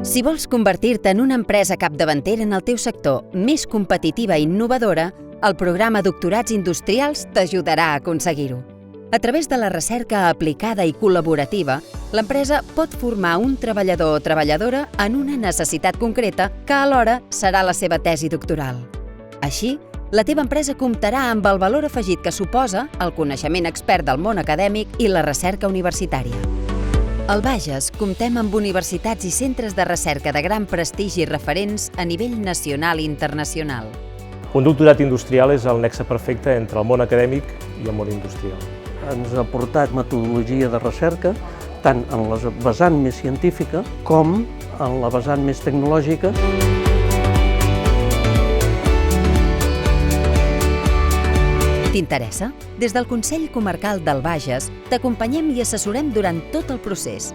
Si vols convertir-te en una empresa capdavantera en el teu sector, més competitiva i innovadora, el programa Doctorats Industrials t'ajudarà a aconseguir-ho. A través de la recerca aplicada i col·laborativa, l'empresa pot formar un treballador o treballadora en una necessitat concreta que alhora serà la seva tesi doctoral. Així, la teva empresa comptarà amb el valor afegit que suposa el coneixement expert del món acadèmic i la recerca universitària. Al Bages comptem amb universitats i centres de recerca de gran prestigi i referents a nivell nacional i internacional. Un doctorat industrial és el nexe perfecte entre el món acadèmic i el món industrial. Ens ha aportat metodologia de recerca, tant en la vessant més científica com en la vessant més tecnològica. T'interessa? Des del Consell Comarcal del Bages t'acompanyem i assessorem durant tot el procés.